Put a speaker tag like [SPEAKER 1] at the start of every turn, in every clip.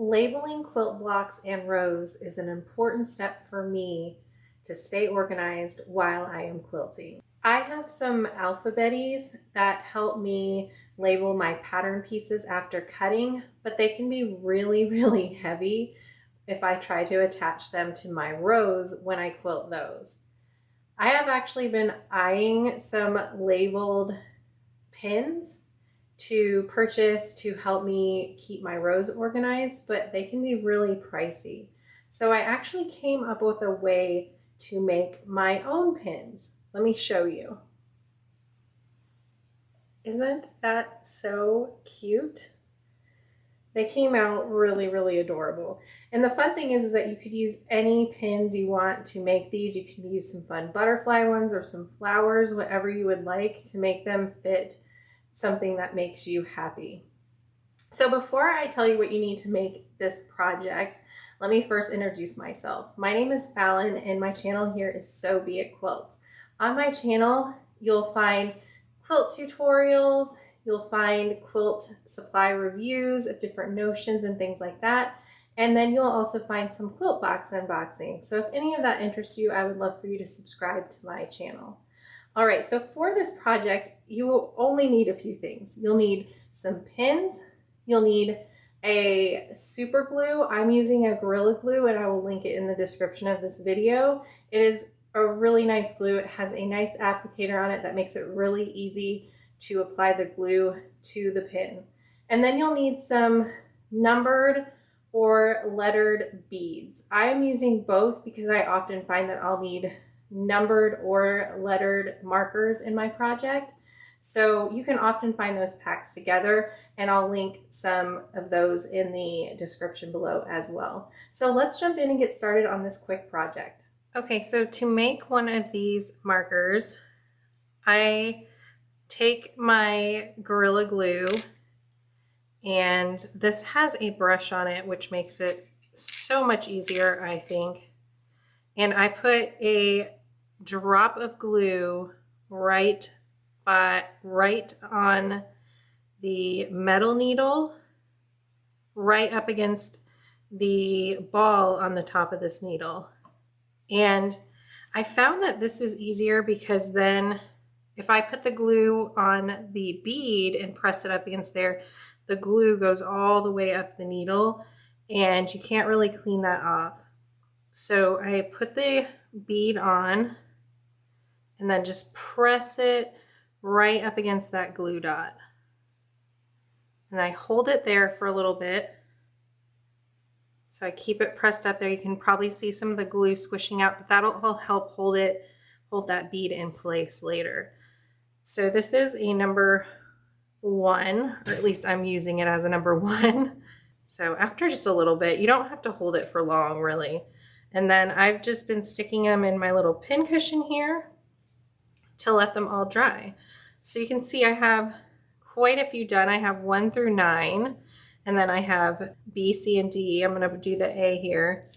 [SPEAKER 1] Labeling quilt blocks and rows is an important step for me to stay organized while I am quilting. I have some alphabeties that help me label my pattern pieces after cutting, but they can be really heavy if I try to attach them to my rows when I quilt those. I have actually been eyeing some labeled pins to purchase to help me keep my rows organized, but they can be really pricey. So I actually came up with a way to make my own pins. Let me show you. Isn't that so cute? They came out really adorable. And the fun thing is that you could use any pins you want to make these. You can use some fun butterfly ones or some flowers, whatever you would like to make them fit something that makes you happy. So before I tell you what you need to make this project, let me first introduce myself. My name is Fallon and my channel here is So Be It Quilt. On my channel, you'll find quilt tutorials, you'll find quilt supply reviews of different notions and things like that. And then you'll also find some quilt box unboxing. So if any of that interests you, I would love for you to subscribe to my channel. All right, so for this project, you will only need a few things. You'll need some pins, you'll need a super glue. I'm using a Gorilla Glue and I will link it in the description of this video. It is a really nice glue. It has a nice applicator on it that makes it really easy to apply the glue to the pin. And then you'll need some numbered or lettered beads. I am using both because I often find that I'll need numbered or lettered markers in my project. So you can often find those packs together and I'll link some of those in the description below as well. So let's jump in and get started on this quick project. Okay, so to make one of these markers, I take my Gorilla Glue, and this has a brush on it, which makes it so much easier, I think. And I put a drop of glue right on the metal needle, right up against the ball on the top of this needle. And I found that this is easier because then if I put the glue on the bead and press it up against there, the glue goes all the way up the needle and you can't really clean that off. So I put the bead on and then just press it right up against that glue dot. And I hold it there for a little bit. So I keep it pressed up there. You can probably see some of the glue squishing out, but that'll help hold that bead in place later. So this is a number 1, or at least I'm using it as a number 1. So after just a little bit, you don't have to hold it for long really. And then I've just been sticking them in my little pin cushion here to let them all dry. So you can see I have quite a few done. I have 1 through 9, and then I have B, C, and D. I'm gonna do the A here.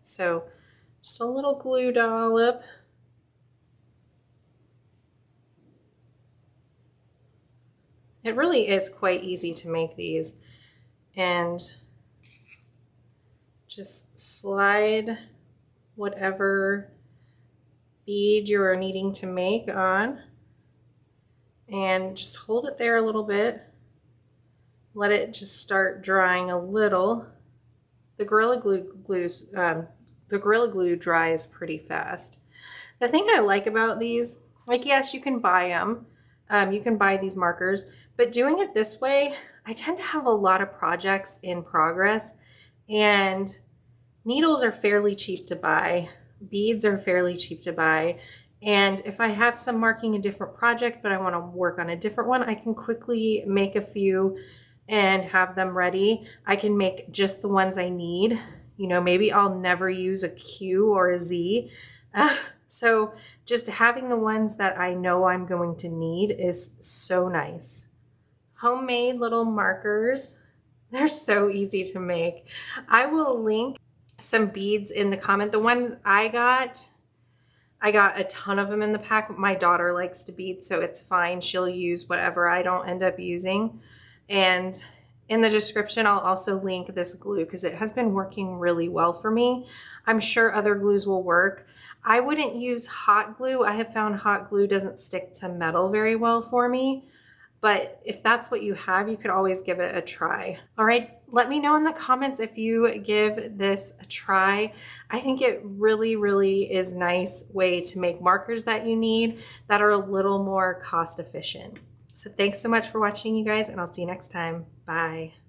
[SPEAKER 1] So just a little glue dollop. It really is quite easy to make these, and just slide whatever bead you're needing to make on and just hold it there a little bit. Let it just start drying a little. The Gorilla Glue dries pretty fast. The thing I like about these, like, yes, you can buy them. You can buy these markers, but doing it this way, I tend to have a lot of projects in progress, and needles are fairly cheap to buy. Beads are fairly cheap to buy. And if I have some marking a different project, but I want to work on a different one, I can quickly make a few and have them ready. I can make just the ones I need. You know, maybe I'll never use a Q or a Z. So just having the ones that I know I'm going to need is so nice. Homemade little markers. They're so easy to make. I will link some beads in the comment. The ones I got a ton of them in the pack. My daughter likes to bead, so it's fine. She'll use whatever I don't end up using. And In the description, I'll also link this glue because it has been working really well for me. I'm sure other glues will work. I wouldn't use hot glue. I have found hot glue doesn't stick to metal very well for me. But if that's what you have, you could always give it a try. All right, let me know in the comments if you give this a try. I think it really, really is a nice way to make markers that you need that are a little more cost efficient. So thanks so much for watching, you guys, and I'll see you next time. Bye.